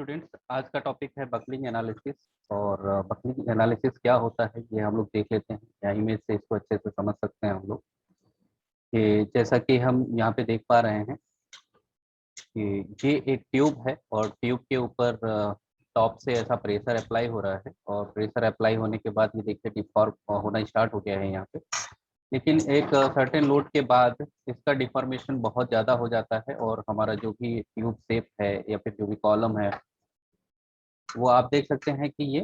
Students, आज का topic है बकलिंग एनालिसिस। और बकलिंग एनालिसिस क्या होता है ये हम लोग देख लेते हैं, या इमेज से इसको अच्छे से समझ सकते हैं हम लोग। कि जैसा कि हम यहाँ पे देख पा रहे हैं कि ये एक ट्यूब है और ट्यूब के ऊपर टॉप से ऐसा प्रेशर अप्लाई हो रहा है, और प्रेशर अप्लाई होने के बाद ये देखिए डिफॉर्म होना स्टार्ट हो गया है यहाँ पे। लेकिन एक सर्टेन लोड के बाद इसका डिफॉर्मेशन बहुत ज़्यादा हो जाता है, और हमारा जो भी ट्यूब शेप है या फिर जो भी कॉलम है वो आप देख सकते हैं कि ये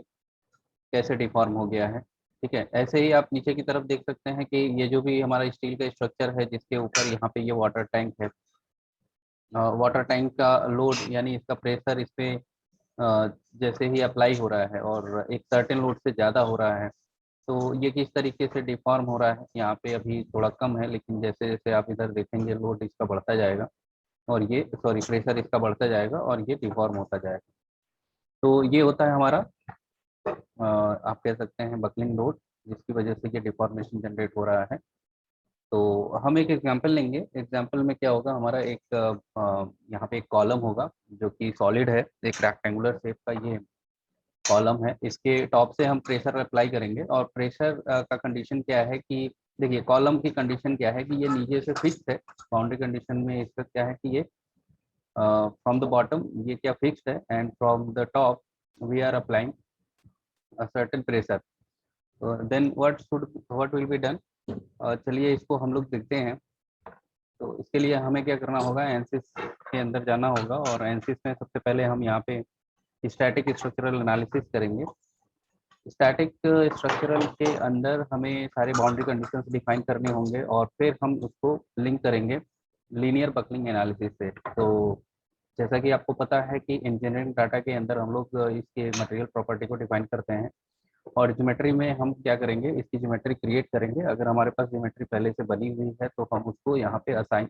कैसे डिफॉर्म हो गया है। ठीक है, ऐसे ही आप नीचे की तरफ देख सकते हैं कि ये जो भी हमारा स्टील का स्ट्रक्चर है जिसके ऊपर यहाँ पे ये वाटर टैंक है, वाटर टैंक का लोड यानी इसका प्रेशर इस पे जैसे ही अप्लाई हो रहा है और एक सर्टेन लोड से ज़्यादा हो रहा है, तो ये किस तरीके से डिफॉर्म हो रहा है। यहाँ पे अभी थोड़ा कम है, लेकिन जैसे जैसे आप इधर देखेंगे लोड इसका बढ़ता जाएगा और ये प्रेशर इसका बढ़ता जाएगा और ये डिफॉर्म होता जाएगा। तो ये होता है हमारा आप कह सकते हैं बकलिंग लोड, जिसकी वजह से ये डिफॉर्मेशन जनरेट हो रहा है। तो हम एक एग्जांपल लेंगे। एग्जांपल में क्या होगा, हमारा एक यहाँ पे एक कॉलम होगा जो कि सॉलिड है, एक रेक्टेंगुलर शेप का ये कॉलम है। इसके टॉप से हम प्रेशर अप्लाई करेंगे, और प्रेशर का कंडीशन क्या है कि देखिए कॉलम की कंडीशन क्या है कि ये नीचे से फिक्स है। बाउंड्री कंडीशन में इसका क्या है कि ये फ्रॉम द बॉटम ये क्या फिक्स्ड है, and from the top we are applying a certain pressure. Then what will be done? चलिए इसको हम लोग देखते हैं। तो इसके लिए हमें क्या करना होगा, एनसिस के अंदर जाना होगा, और एनसिस में सबसे पहले हम यहाँ पे स्टैटिक स्ट्रक्चरल एनालिसिस करेंगे। स्टैटिक स्ट्रक्चरल के अंदर हमें सारे बाउंड्री कंडीशंस डिफाइन करने होंगे, और फिर हम उसको लिंक करेंगे लीनियर बकलिंग एनालिसिस से। तो जैसा कि आपको पता है कि इंजीनियरिंग डाटा के अंदर हम लोग इसके मटेरियल प्रॉपर्टी को डिफाइन करते हैं, और ज्योमेट्री में हम क्या करेंगे, इसकी ज्योमेट्री क्रिएट करेंगे। अगर हमारे पास ज्योमेट्री पहले से बनी हुई है तो हम उसको यहाँ पे असाइन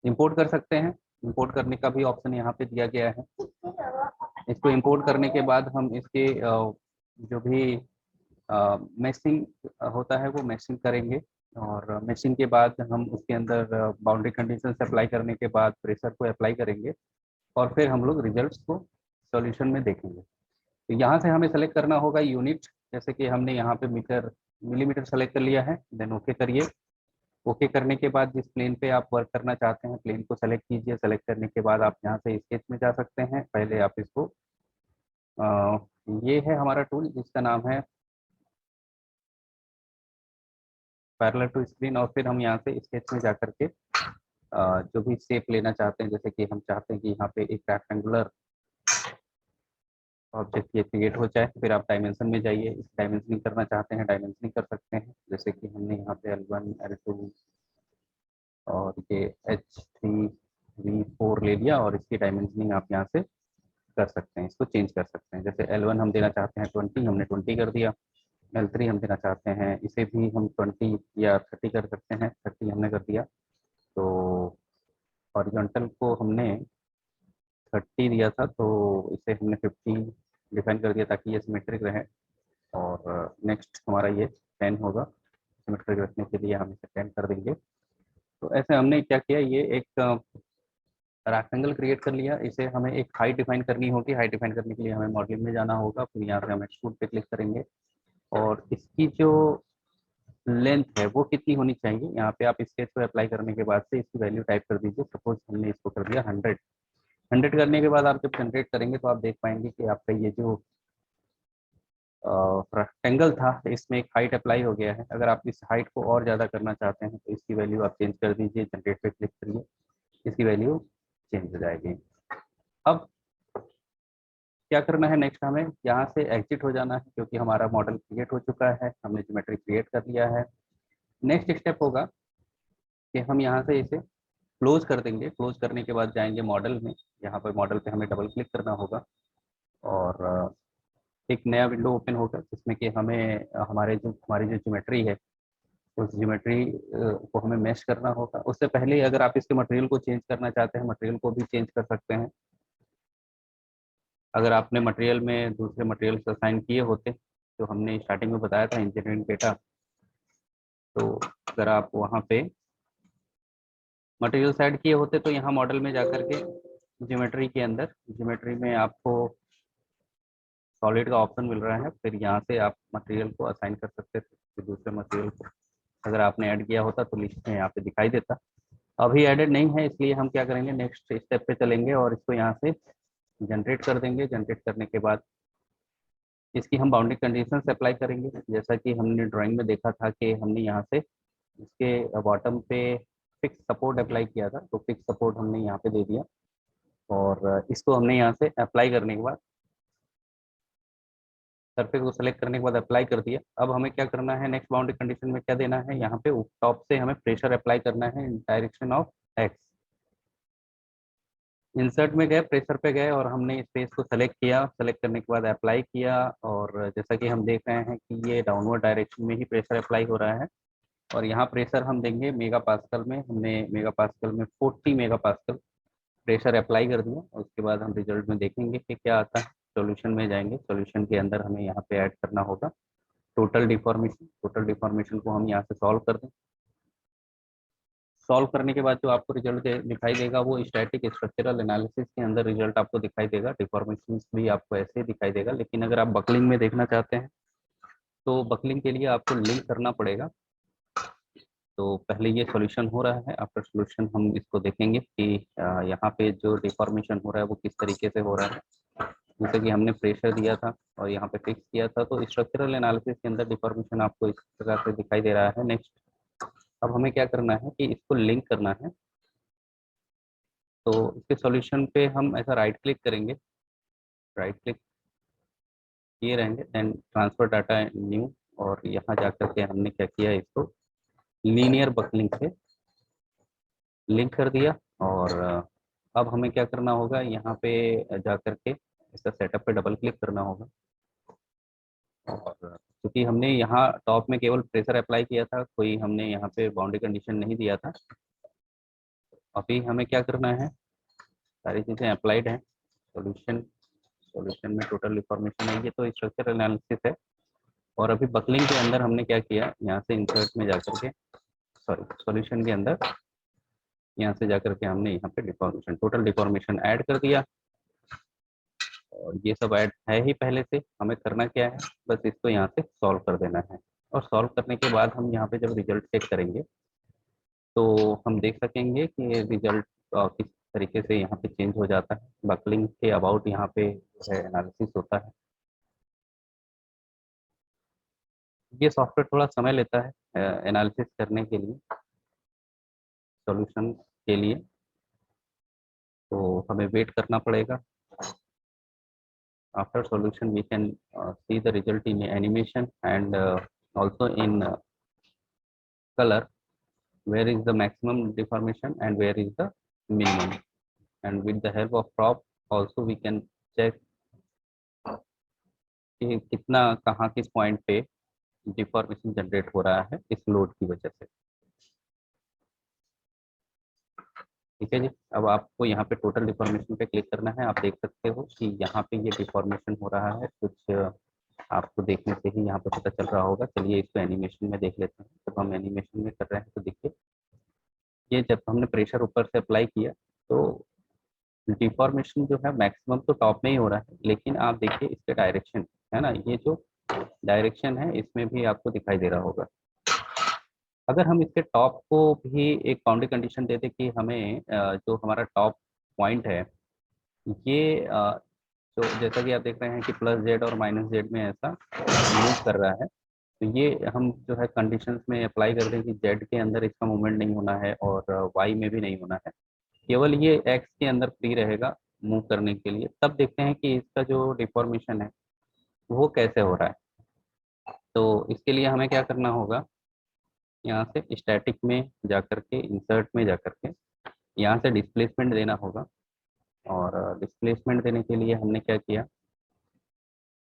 इंपोर्ट कर सकते हैं। इंपोर्ट करने का भी ऑप्शन यहाँ पे दिया गया है। इसको इंपोर्ट करने के बाद हम इसके जो भी मैशिंग होता है वो मैशिंग करेंगे, और मैशिंग के बाद हम उसके अंदर बाउंड्री कंडीशन अप्लाई करने के बाद प्रेशर को अप्लाई करेंगे, और फिर हम लोग रिजल्ट्स को सॉल्यूशन में देखेंगे। तो यहाँ से हमें सेलेक्ट करना होगा यूनिट। जैसे कि हमने यहाँ पे मीटर मिलीमीटर सेलेक्ट कर लिया है, देन ओके करिए। ओके करने के बाद जिस प्लेन पे आप वर्क करना चाहते हैं प्लेन को सेलेक्ट कीजिए। सेलेक्ट करने के बाद आप यहाँ से स्केच में जा सकते हैं। पहले आप इसको ये है हमारा टूल जिसका नाम है पैरेलल टू स्क्रीन, और फिर हम यहाँ से स्केच में जा करके जो भी शेप लेना चाहते हैं, जैसे कि हम चाहते हैं कि यहाँ पे एक रेक्टेंगुलर ऑब्जेक्ट ये क्रिएट हो जाए, फिर आप डायमेंशन में जाइए। इस डायमेंशनिंग करना चाहते हैं डायमेंशनिंग कर सकते हैं, जैसे कि हमने यहाँ पे L1 L2 और ये H3V4 ले लिया, और इसकी डायमेंशनिंग आप यहाँ से कर सकते हैं, इसको चेंज कर सकते हैं। जैसे L1 हम देना चाहते हैं 20, हमने 20 कर दिया। L3 हम देना चाहते हैं, इसे भी हम 20 या 30 कर सकते हैं, 30 हमने कर दिया। तो हॉरिजॉन्टल को हमने 30 दिया था, तो इसे हमने 50 डिफाइन कर दिया ताकि ये सिमेट्रिक रहे। और नेक्स्ट हमारा ये 10 होगा, सिमेट्रिक रखने के लिए हम इसे 10 कर देंगे। तो ऐसे हमने क्या किया, ये एक रेक्टेंगल क्रिएट कर लिया। इसे हमें एक हाइट डिफाइन करनी होगी। हाइट डिफाइन करने के लिए हमें मॉडलिंग में जाना होगा, फिर यहाँ से हम एक्सट्रूड पे क्लिक करेंगे, और इसकी जो लेंथ है वो कितनी होनी चाहिए, यहाँ पे आप स्केच पे अप्लाई करने के बाद से इसकी वैल्यू टाइप कर दीजिए। सपोज हमने इसको कर दिया 100। 100 करने के बाद आप जब जनरेट करेंगे तो आप देख पाएंगे कि आपका ये जो रेक्टेंगल था इसमें एक हाइट अप्लाई हो गया है। अगर आप इस हाइट को और ज़्यादा करना चाहते हैं तो इसकी वैल्यू आप चेंज कर दीजिए, जनरेट पे क्लिक करिए, इसकी वैल्यू चेंज हो जाएगी। अब क्या करना है, नेक्स्ट हमें यहाँ से एग्जिट हो जाना है, क्योंकि हमारा मॉडल क्रिएट हो चुका है, हमने ज्योमेट्री क्रिएट कर लिया है। नेक्स्ट स्टेप होगा कि हम यहाँ से इसे क्लोज कर देंगे। क्लोज करने के बाद जाएंगे मॉडल में। यहाँ पर मॉडल पे हमें डबल क्लिक करना होगा, और एक नया विंडो ओपन होगा जिसमें कि हमें हमारी जो ज्योमेट्री है उस ज्योमेट्री को हमें मैश करना होगा। उससे पहले अगर आप इसके मटेरियल को चेंज करना चाहते हैं, मटेरियल को भी चेंज कर सकते हैं। अगर आपने मटेरियल में दूसरे मटेरियल असाइन किए होते, तो हमने स्टार्टिंग में बताया था इंजीनियरिंग डेटा, तो अगर आप वहाँ पे मटेरियल ऐड किए होते तो यहाँ मॉडल में जाकर के ज्योमेट्री के अंदर, ज्योमेट्री में आपको सॉलिड का ऑप्शन मिल रहा है, फिर यहाँ से आप मटेरियल को असाइन कर सकते थे फिर दूसरे मटेरियल को। अगर आपने ऐड किया होता तो लिस्ट में यहाँ पे दिखाई देता। अभी एडेड नहीं है, इसलिए हम क्या करेंगे, नेक्स्ट स्टेप पे चलेंगे और इसको यहाँ से जनरेट कर देंगे। जनरेट करने के बाद इसकी हम बाउंड्री कंडीशंस अप्लाई करेंगे। जैसा कि हमने ड्राइंग में देखा था कि हमने यहाँ से इसके बॉटम पे फिक्स सपोर्ट अप्लाई किया था, तो फिक्स सपोर्ट हमने यहाँ पे दे दिया और इसको हमने यहाँ से अप्लाई करने के बाद, सरफेस को सेलेक्ट करने के बाद अप्लाई कर दिया। अब हमें क्या करना है, नेक्स्ट बाउंड्री कंडीशन में क्या देना है, यहाँ पे टॉप से हमें प्रेशर अप्लाई करना है इन डायरेक्शन ऑफ एक्स। इंसर्ट में गए, प्रेशर पे गए और हमने स्पेस को सेलेक्ट किया। सेलेक्ट करने के बाद अप्लाई किया और जैसा कि हम देख रहे हैं कि ये डाउनवर्ड डायरेक्शन में ही प्रेशर अप्लाई हो रहा है। और यहाँ प्रेशर हम देंगे मेगा पास्कल में। हमने मेगा पास्कल में 40 मेगा पास्कल प्रेशर अप्लाई कर दिया। और उसके बाद हम रिजल्ट में देखेंगे कि क्या आता है। सॉल्यूशन में जाएंगे, सॉल्यूशन के अंदर हमें यहाँ पे ऐड करना होगा टोटल डिफॉर्मेशन। टोटल डिफॉर्मेशन को हम यहाँ से सॉल्व कर दें। सॉल्व करने के बाद जो आपको रिजल्ट दिखाई देगा वो स्टैटिक स्ट्रक्चरल एनालिसिस के अंदर रिजल्ट आपको दिखाई देगा। डिफॉर्मेशन भी आपको ऐसे ही दिखाई देगा, लेकिन अगर आप बकलिंग में देखना चाहते हैं तो बकलिंग के लिए आपको लिंक करना पड़ेगा। तो पहले ये सॉल्यूशन हो रहा है, आफ्टर सॉल्यूशन हम इसको देखेंगे कि यहाँ पे जो डिफॉर्मेशन हो रहा है वो किस तरीके से हो रहा है। जैसे कि हमने प्रेशर दिया था और यहाँ पे फिक्स किया था, तो स्ट्रक्चरल एनालिसिस के अंदर डिफॉर्मेशन आपको इस प्रकार से दिखाई दे रहा है। नेक्स्ट अब हमें क्या करना है कि इसको लिंक करना है। तो इसके सॉल्यूशन पे हम ऐसा राइट क्लिक करेंगे, राइट क्लिक किए रहेंगे, देन ट्रांसफर डाटा न्यू, और यहाँ जा करके हमने क्या किया, इसको लीनियर बकलिंग से लिंक कर दिया। और अब हमें क्या करना होगा, यहाँ पे जा करके इसका सेटअप पे डबल क्लिक करना होगा। और क्योंकि हमने यहाँ टॉप में केवल प्रेशर अप्लाई किया था, कोई हमने यहाँ पे बाउंड्री कंडीशन नहीं दिया था। अभी हमें क्या करना है, सारी चीज़ें अप्लाइड हैं। सॉल्यूशन, सॉल्यूशन में टोटल डिफॉर्मेशन है, ये तो स्ट्रक्चर एनालिसिस है। और अभी बकलिंग के अंदर हमने क्या किया, यहाँ से इंसर्ट में जाकर के, सॉरी सॉल्यूशन के अंदर यहाँ से जाकर के हमने यहाँ पे डिफॉर्मेशन, टोटल डिफॉर्मेशन ऐड कर दिया। और ये सब ऐड है ही पहले से, हमें करना क्या है, बस इसको यहाँ से सॉल्व कर देना है। और सॉल्व करने के बाद हम यहाँ पे जब रिजल्ट चेक करेंगे तो हम देख सकेंगे कि रिजल्ट किस तरीके से यहाँ पे चेंज हो जाता है। बकलिंग के अबाउट यहाँ पे जो है एनालिसिस होता है। ये सॉफ्टवेयर थोड़ा समय लेता है एनालिसिस करने के लिए, सॉल्यूशन के लिए, तो हमें वेट करना पड़ेगा। After solution we can see the result in animation and also in color, where is the maximum deformation and where is the minimum. And with the help of prop also we can check कि कितना कहाँ किस point पे deformation generate हो रहा है इस load की वजह से। ठीक है जी। अब आपको यहाँ पे टोटल डिफॉर्मेशन पे क्लिक करना है। आप देख सकते हो कि यहाँ पे ये डिफॉर्मेशन हो रहा है, कुछ आपको देखने से ही यहाँ पे पता चल रहा होगा। चलिए इसको एनिमेशन में देख लेते हैं। जब हम एनिमेशन में कर रहे हैं तो देखिए, ये जब हमने प्रेशर ऊपर से अप्लाई किया तो डिफॉर्मेशन जो है मैक्सिमम तो टॉप में ही हो रहा है, लेकिन आप देखिए इसके डायरेक्शन है ना, ये जो डायरेक्शन है इसमें भी आपको दिखाई दे रहा होगा। अगर हम इसके टॉप को भी एक बाउंड्री कंडीशन दे दें कि हमें जो हमारा टॉप पॉइंट है ये तो जैसा कि आप देख रहे हैं कि प्लस जेड और माइनस जेड में ऐसा मूव कर रहा है, तो ये हम जो है कंडीशंस में अप्लाई कर दें कि जेड के अंदर इसका मूवमेंट नहीं होना है और वाई में भी नहीं होना है, केवल ये एक्स के अंदर फ्री रहेगा मूव करने के लिए। तब देखते हैं कि इसका जो डिफॉर्मेशन है वो कैसे हो रहा है। तो इसके लिए हमें क्या करना होगा, यहाँ से स्टैटिक में जा करके, इंसर्ट में जा करके यहाँ से डिस्प्लेसमेंट देना होगा। और डिस्प्लेसमेंट देने के लिए हमने क्या किया,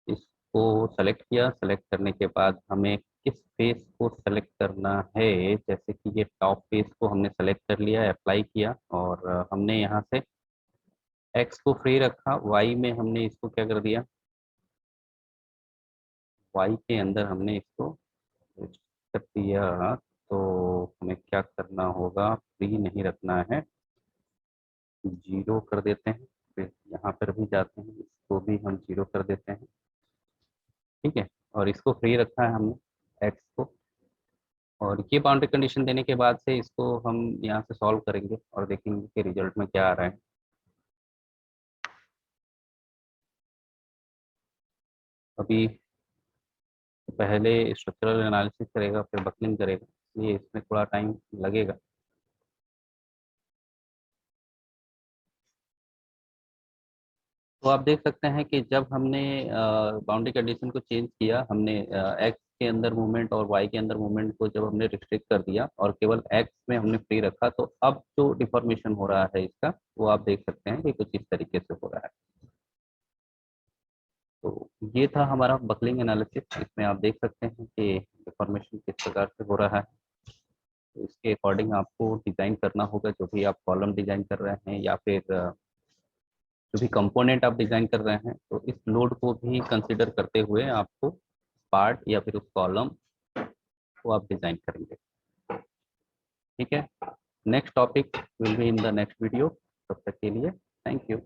इसको सेलेक्ट किया। सेलेक्ट करने के बाद हमें किस फेस को सेलेक्ट करना है, जैसे कि ये टॉप फेस को हमने सेलेक्ट कर लिया, अप्लाई किया और हमने यहाँ से एक्स को फ्री रखा, वाई में हमने इसको क्या कर दिया, वाई के अंदर हमने इसको कर दिया। तो हमें क्या करना होगा, फ्री नहीं रखना है, जीरो कर देते हैं, फिर यहाँ पर भी जाते हैं, इसको भी हम जीरो कर देते हैं। ठीक है, और इसको फ्री रखा है हमने एक्स को, और ये बाउंड्री कंडीशन देने के बाद से इसको हम यहाँ से सॉल्व करेंगे और देखेंगे कि रिजल्ट में क्या आ रहा है। अभी पहले स्ट्रक्चरल एनालिसिस करेगा, फिर बकलिंग करेगा, इसलिए इसमें थोड़ा टाइम लगेगा। तो आप देख सकते हैं कि जब हमने बाउंड्री कंडीशन को चेंज किया, हमने एक्स के अंदर मूवमेंट और वाई के अंदर मूवमेंट को जब हमने रिस्ट्रिक्ट कर दिया और केवल एक्स में हमने फ्री रखा, तो अब जो डिफॉर्मेशन हो रहा है इसका, वो आप देख सकते हैं कि कुछ इस तरीके से हो रहा है। तो ये था हमारा बकलिंग एनालिसिस। इसमें आप देख सकते हैं कि डिफॉर्मेशन किस प्रकार से हो रहा है। तो इसके अकॉर्डिंग आपको डिज़ाइन करना होगा, जो भी आप कॉलम डिज़ाइन कर रहे हैं या फिर जो भी कंपोनेंट आप डिज़ाइन कर रहे हैं, तो इस लोड को भी कंसिडर करते हुए आपको पार्ट या फिर उस कॉलम को आप डिज़ाइन करेंगे। ठीक है, next topic will be in the next video. तब तक के लिए थैंक यू।